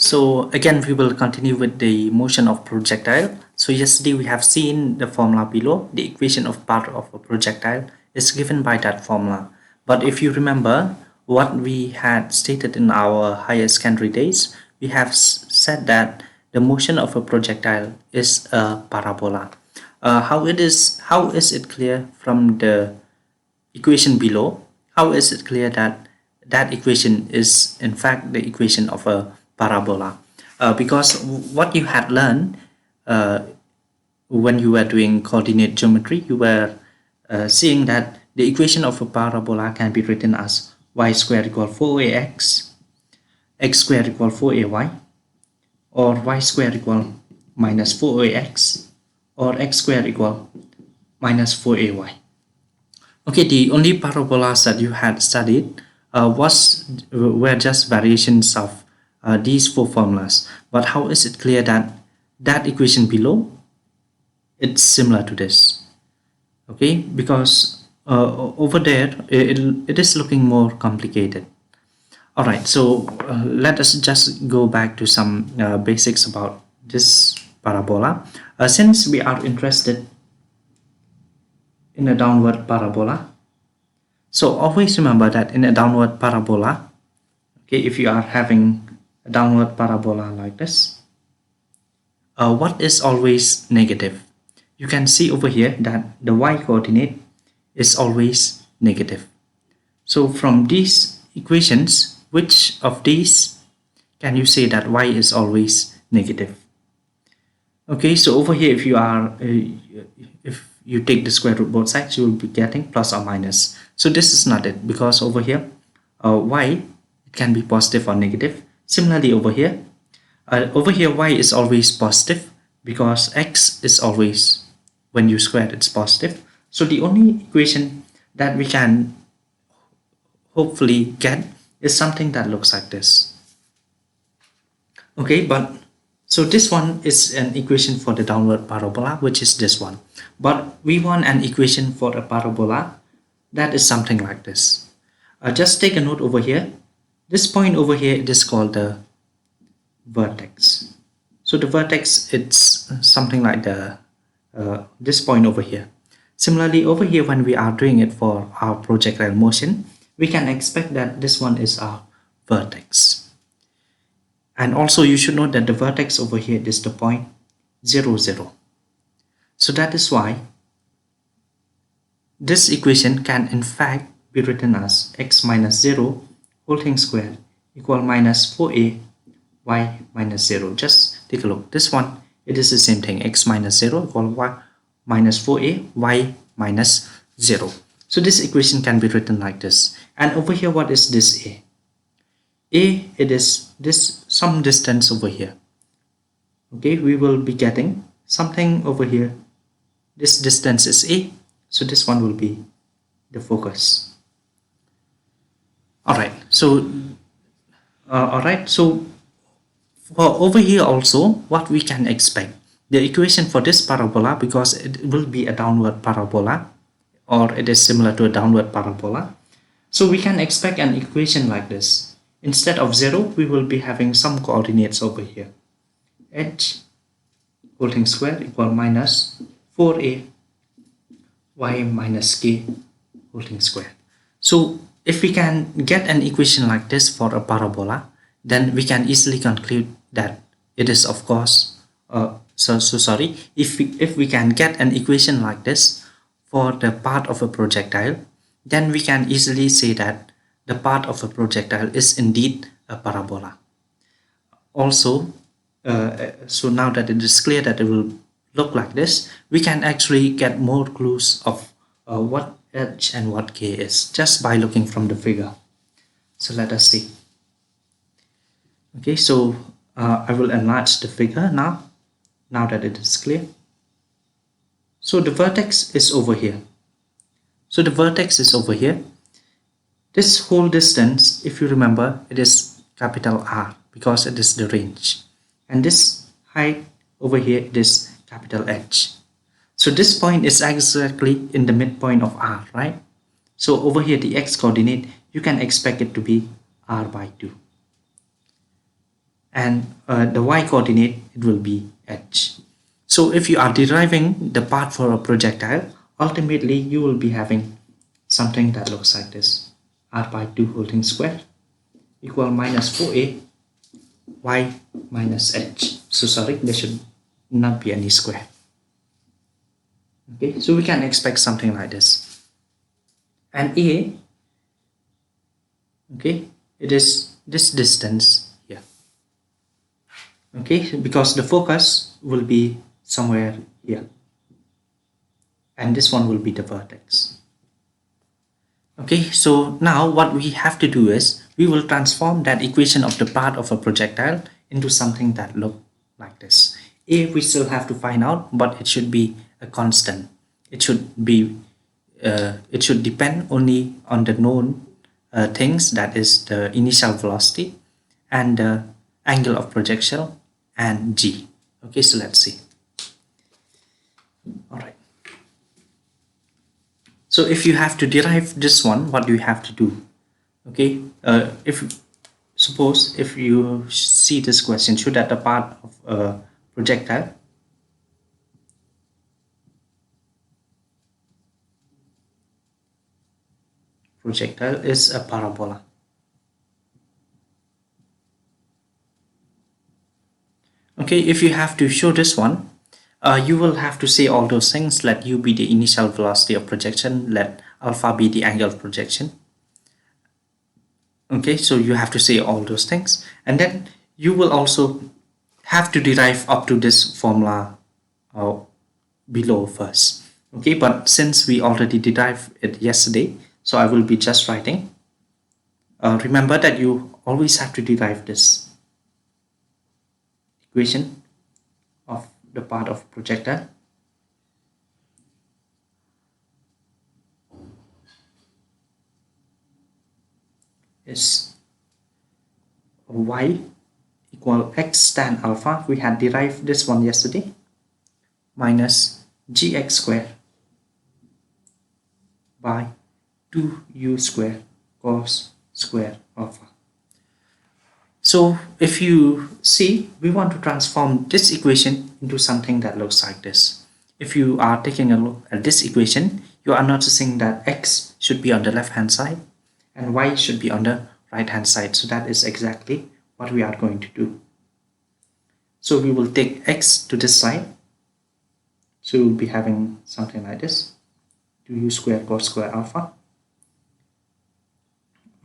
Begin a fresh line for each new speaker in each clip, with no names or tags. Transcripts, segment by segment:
So again, we will continue with the motion of projectile. So yesterday we have seen the formula below. The equation of path of a projectile is given by that formula. But if you remember what we had stated in our higher secondary days, we have said that the motion of a projectile is a parabola. How is it clear from the equation below? How is it clear that that equation is in fact the equation of a parabola? Because what you had learned uh, when you were doing coordinate geometry, you were seeing that the equation of a parabola can be written as y squared equal 4ax, x squared equal 4ay, or y squared equal minus 4ax, or x squared equal minus 4ay. Okay, the only parabolas that you had studied were just variations of these four formulas. But how is it clear that that equation below it's similar to this? Okay, because over there it is looking more complicated. All right, so let us just go back to some basics about this parabola. Since we are interested in a downward parabola, so always remember that in a downward parabola, okay, if you are having a downward parabola like this, what is always negative? You can see over here that the y coordinate is always negative. So from these equations, which of these can you say that y is always negative? Okay, so over here, if you take the square root both sides, you will be getting plus or minus. So this is not it, because over here y it can be positive or negative. Similarly over here y is always positive because x is always, when you square it's positive. So the only equation that we can hopefully get is something that looks like this. Okay, but so this one is an equation for the downward parabola, which is this one. But we want an equation for a parabola that is something like this. Just take a note over here. This point over here, it is called the vertex. So the vertex, it's something like the this point over here. Similarly over here, when we are doing it for our projectile motion, we can expect that this one is our vertex. And also you should note that the vertex over here is the point 0, 0. So that is why this equation can in fact be written as x minus 0 whole thing squared equal minus 4a y minus 0. Just take a look. This one, it is the same thing. X minus 0 equal y minus 4a y minus 0. So this equation can be written like this. And over here, what is this a? A, it is this some distance over here. Okay, we will be getting something over here. This distance is a, so this one will be the focus. All right, so for over here also, what we can expect, the equation for this parabola, because it will be a downward parabola, or it is similar to a downward parabola, so we can expect an equation like this. Instead of 0, we will be having some coordinates over here. H whole thing squared equal minus 4a y minus k whole thing squared. So if we can get an equation like this for a parabola, then we can easily conclude that it is, of course, if we can get an equation like this for the path of a projectile, then we can easily say that the path of a projectile is indeed a parabola. Also, so now that it is clear that it will look like this, we can actually get more clues of what h and what k is just by looking from the figure. So let us see. Okay, so I will enlarge the figure now that it is clear. So the vertex is over here. So the vertex is over here. This whole distance, if you remember, it is capital R because it is the range. And this height over here, it is capital H. So this point is exactly in the midpoint of R, right? So over here, the x coordinate, you can expect it to be R by 2. and the y coordinate, it will be h. So if you are deriving the path for a projectile, ultimately you will be having something that looks like this: r by 2 whole thing square equal minus 4a y minus h. So sorry, there should not be any square. Okay, so we can expect something like this. And a, okay, it is this distance here. Okay, because the focus will be somewhere here, and this one will be the vertex. Okay, so now what we have to do is we will transform that equation of the path of a projectile into something that look like this. A we still have to find out, but it should be a constant. It should depend only on the known things, that is the initial velocity and the angle of projection and g. Okay, so let's see. All right. So if you have to derive this one, what do you have to do? Okay, suppose if you see this question, show that the path of a projectile is a parabola. Okay, if you have to show this one, you will have to say all those things. Let u be the initial velocity of projection, let alpha be the angle of projection. Okay, so you have to say all those things, and then you will also have to derive up to this formula below first. Okay, but since we already derived it yesterday, so I will be just writing. Remember that you always have to derive this equation of the path of projectile. Is y equal x tan alpha, we had derived this one yesterday, minus gx square by 2u square cos square alpha. So if you see, we want to transform this equation into something that looks like this. If you are taking a look at this equation, you are noticing that x should be on the left hand side and y should be on the right hand side. So that is exactly what we are going to do. So we will take x to this side. So we'll be having something like this: 2u square cos square alpha,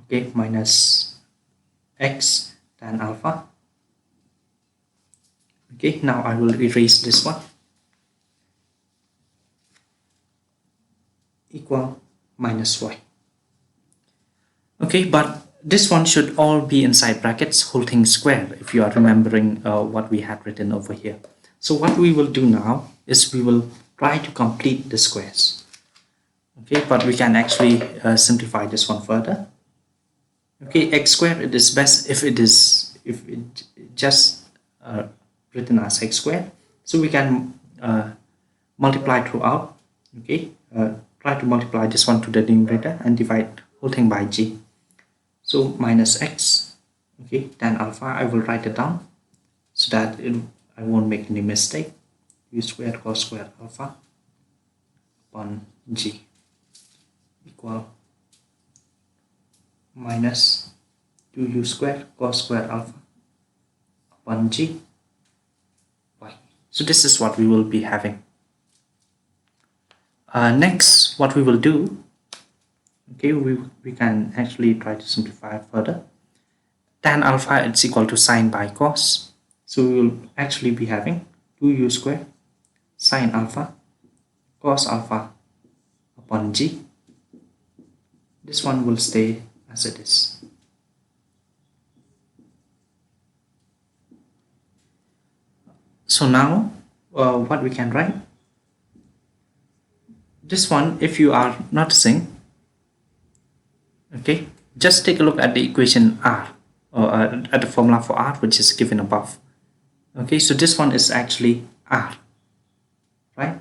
okay, minus x tan alpha. Okay, now I will erase this one, equal minus y. Okay, but this one should all be inside brackets, whole thing square, if you are remembering what we had written over here. So what we will do now is we will try to complete the squares. Okay, but we can actually simplify this one further. Okay, x squared, it is best if it just written as x squared. So we can multiply throughout. Okay, try to multiply this one to the numerator and divide whole thing by g. So minus x, okay, tan alpha, I will write it down so that I won't make any mistake. U squared cos squared alpha upon g equal minus 2u squared cos squared alpha upon g y. So this is what we will be having. Next, what we will do, okay, we can actually try to simplify further. Tan alpha is equal to sine by cos. So we will actually be having 2u squared sine alpha cos alpha upon g. This one will stay as it is. So now what we can write, this one, if you are noticing, okay, just take a look at the equation r, or at the formula for r, which is given above. Okay, so this one is actually r, right?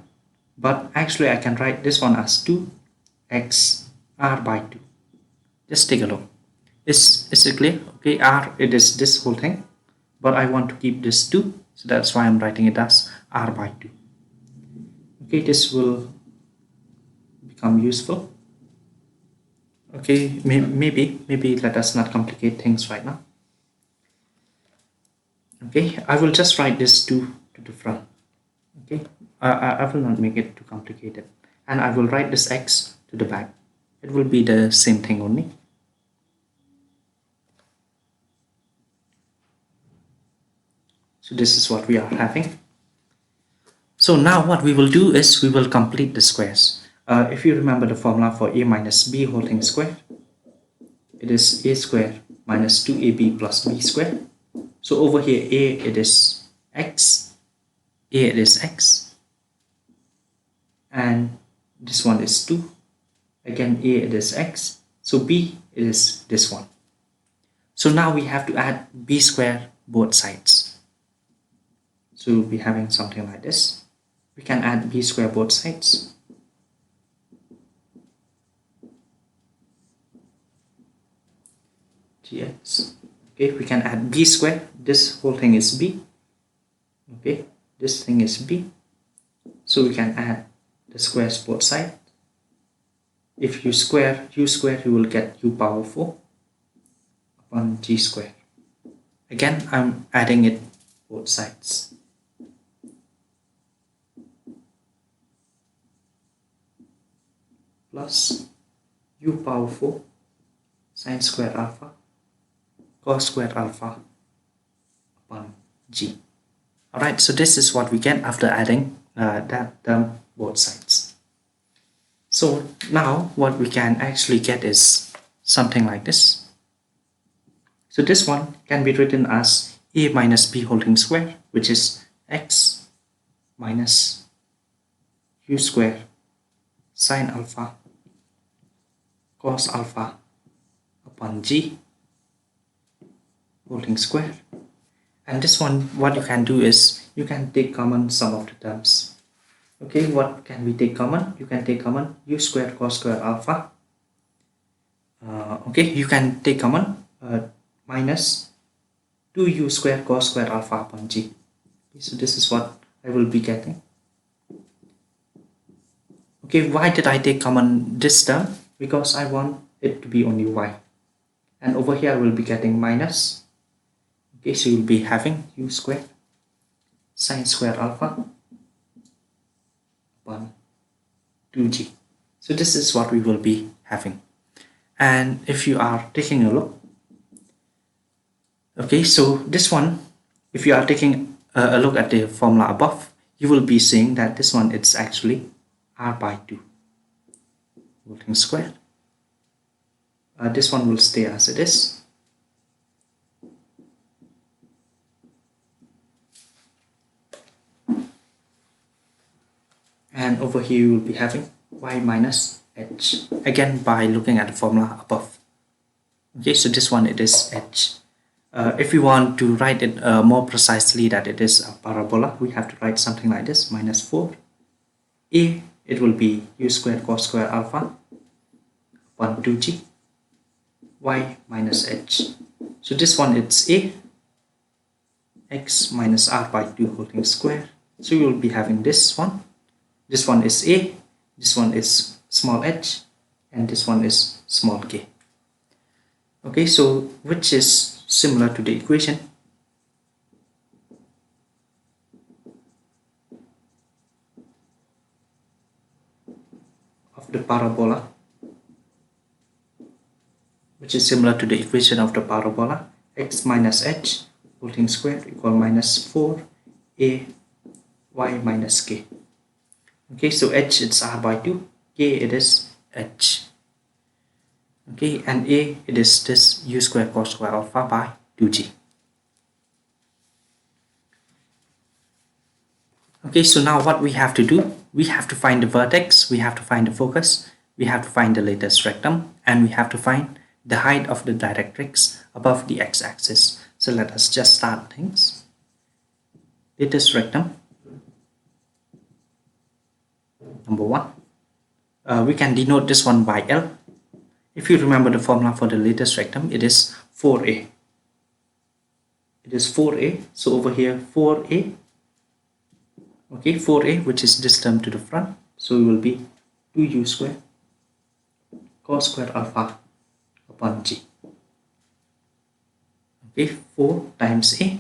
But actually I can write this one as 2x r by 2. Just take a look. Is it clear? Okay, r, it is this whole thing. but I want to keep this 2, so that's why I'm writing it as r by 2. Okay, this will become useful. Okay, maybe let us not complicate things right now. Okay, I will just write this 2 to the front. Okay, I will not make it too complicated, and I will write this x to the back. It will be the same thing only. So this is what we are having. So now what we will do is we will complete the squares. If you remember the formula for a minus b whole thing squared, it is a squared minus 2ab plus b squared. So over here a it is x, a it is x, and this one is 2. Again a it is x, so b it is this one. So now we have to add b squared both sides. So we'll be having something like this. We can add b squared both sides. GX. Okay, we can add b squared. This whole thing is b. Okay, this thing is b. So we can add the squares both sides. If you square u squared, you will get u power 4 upon g squared. Again, I'm adding it both sides. Plus u power 4 sine squared alpha cos squared alpha upon g. Alright, so this is what we get after adding that term both sides. So now what we can actually get is something like this. So this one can be written as a minus b whole thing squared, which is x minus u squared sine alpha cos alpha upon g whole thing squared. And this one, what you can do is you can take common some of the terms. Okay, what can we take common? You can take common u squared cos squared alpha. Okay, you can take common minus 2u squared cos squared alpha upon g. Okay, so this is what I will be getting. Okay, why did I take common this term? Because I want it to be only y. And over here I will be getting minus. Okay, so you'll be having u squared sine squared alpha upon 2g. So this is what we will be having. And if you are taking a look, okay, so this one, if you are taking a look at the formula above, you will be seeing that this one it's actually r by 2 whole thing squared. This one will stay as it is. And over here you will be having y minus h, again by looking at the formula above. Okay, so this one it is h. If we want to write it more precisely that it is a parabola, we have to write something like this, minus 4 a, it will be u squared cos squared alpha upon 2g y minus h. So this one it's a x minus r by 2 whole thing squared. So you will be having this one. This one is a, this one is small h, and this one is small k. Okay, so which is similar to the equation of the parabola, which is similar to the equation of the parabola, x minus h whole thing squared equal minus 4 a y minus k. Okay, so h it's r by 2, k it is h. Okay, and a it is this u squared cos squared alpha by 2g. Okay, so now what we have to do, we have to find the vertex, we have to find the focus, we have to find the latest rectum, and we have to find the height of the directrix above the x-axis. So let us just start things. Latest rectum, number 1. We can denote this one by L. If you remember the formula for the latest rectum, it is 4a. It it is 4a. So over here 4a, okay, 4a, which is this term to the front, so it will be 2u square cos square alpha upon g. Okay, 4 times a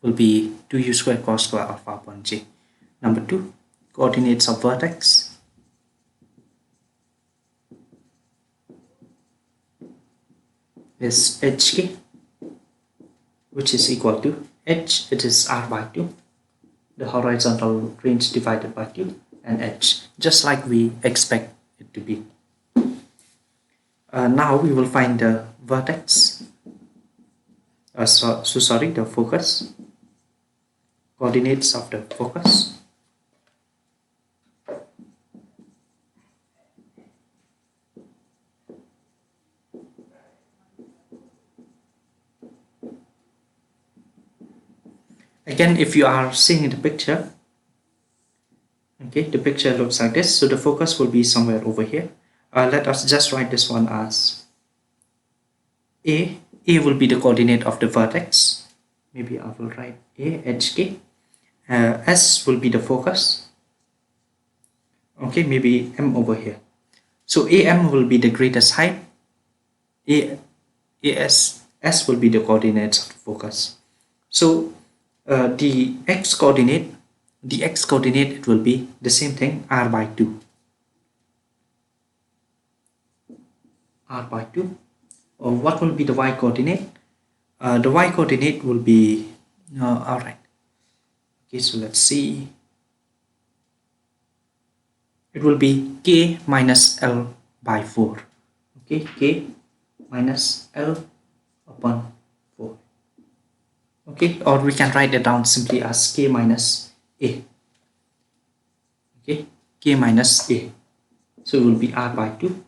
will be 2u square cos square alpha upon g. Number 2, coordinates of vertex is hk, which is equal to h, it is r by 2, the horizontal range divided by 2, and h, just like we expect it to be. Now we will find the vertex, the focus, coordinates of the focus. Again, if you are seeing the picture, okay, the picture looks like this. So the focus will be somewhere over here. Let us just write this one as a. A will be the coordinate of the vertex. Maybe I will write a, hk. S will be the focus. Okay, maybe m over here. So am will be the greatest height. S will be the coordinates of the focus. So the x coordinate, it will be the same thing, r by 2. R by 2. Or what will be the y coordinate? The y coordinate will be, alright. Okay, so let's see. It will be k minus l by 4. Okay, k minus l upon 4. Okay, or we can write it down simply as k minus a. Okay, k minus a. So it will be r by 2.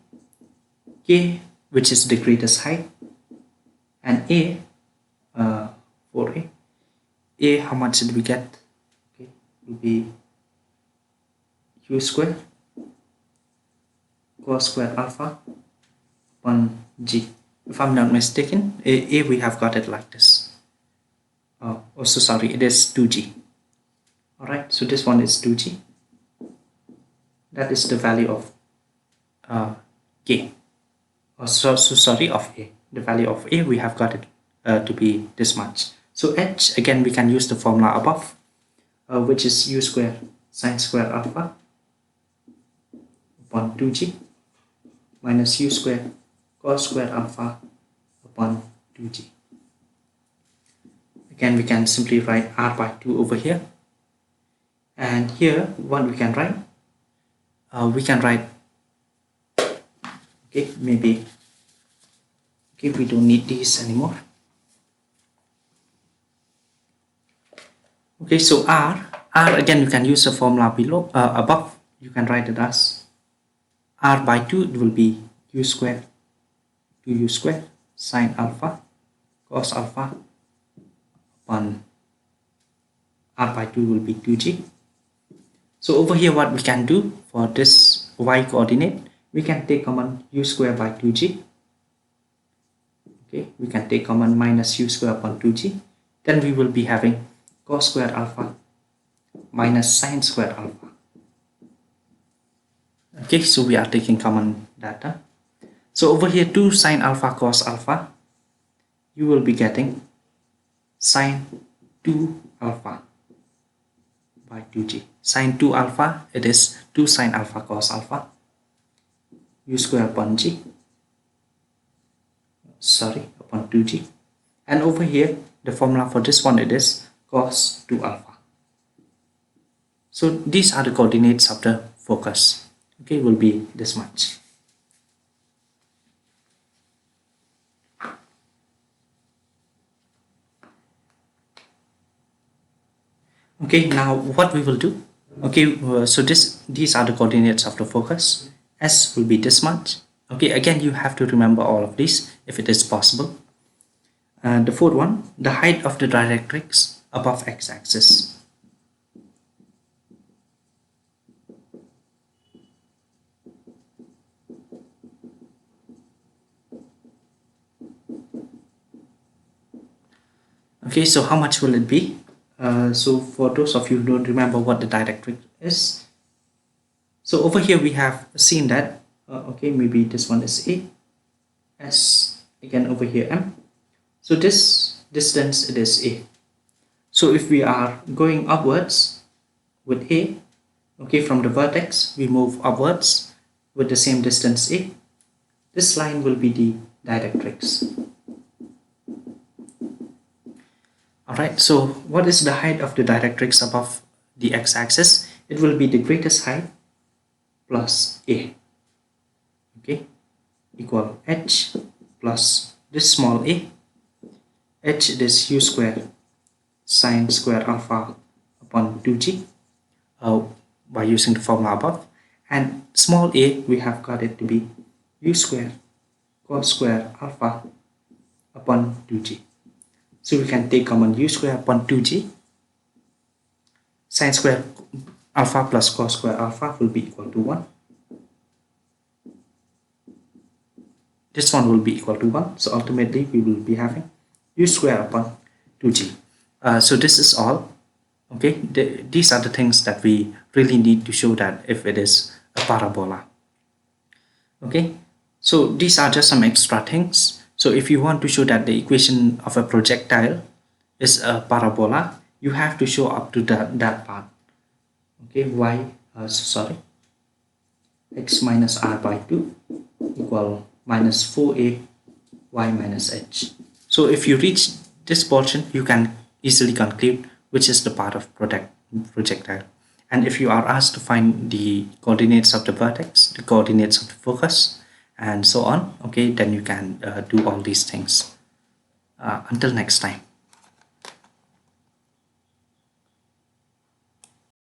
K, which is the greatest height, and a, 4a. A, how much did we get? Okay, it will be u square cos square alpha upon g. If I'm not mistaken, a we have got it like this. Oh, so sorry, it is 2g. Alright, so this one is 2g. That is the value of k. Sorry, of a. The value of a, we have got it to be this much. So h, again, we can use the formula above, which is u square sine square alpha upon 2g minus u square cos square alpha upon 2g. Again, we can simply write r by 2 over here. And here, what we can write? Okay, maybe, okay, we don't need these anymore. Okay, so r again, you can use the formula below, above. You can write it as r by 2, it will be u square 2u square sine alpha cos alpha upon r by 2 will be 2g. So over here, what we can do for this y coordinate, we can take common u square by 2g. Okay, we can take common minus u square upon 2g. Then we will be having cos square alpha minus sine square alpha. Okay, so we are taking common data. So over here, 2 sine alpha cos alpha, you will be getting sine 2 alpha by 2g. Sine 2 alpha, it is 2 sine alpha cos alpha, u square upon g, upon 2g. And over here, the formula for this one, it is cos 2 alpha. So these are the coordinates of the focus. Okay, will be this much. Okay, now what we will do? Okay, so these are the coordinates of the focus. S will be this much. Okay, again, you have to remember all of these if it is possible. The fourth one, the height of the directrix above x-axis. Okay, so how much will it be? So for those of you who don't remember what the directrix is, so over here we have seen that, okay, maybe this one is A, S, again over here M. So this distance, it is A. So if we are going upwards with A, okay, from the vertex, we move upwards with the same distance A. This line will be the directrix. Alright, so what is the height of the directrix above the x-axis? It will be the greatest height plus A, okay, equal h plus this small a. H is u square sine square alpha upon 2g by using the formula above, and small a we have got it to be u square cos square alpha upon 2g. So we can take common u square upon 2g. Sine square alpha plus cos square alpha will be equal to 1. This one will be equal to 1. So ultimately we will be having u square upon 2g. So this is all. Okay, these are the things that we really need to show that if it is a parabola. Okay, so these are just some extra things. So if you want to show that the equation of a projectile is a parabola, you have to show up to that part. Okay, x minus r by 2 equal minus 4a y minus h. So if you reach this portion, you can easily conclude which is the part of projectile. And if you are asked to find the coordinates of the vertex, the coordinates of the focus, and so on, okay, then you can do all these things. Until next time.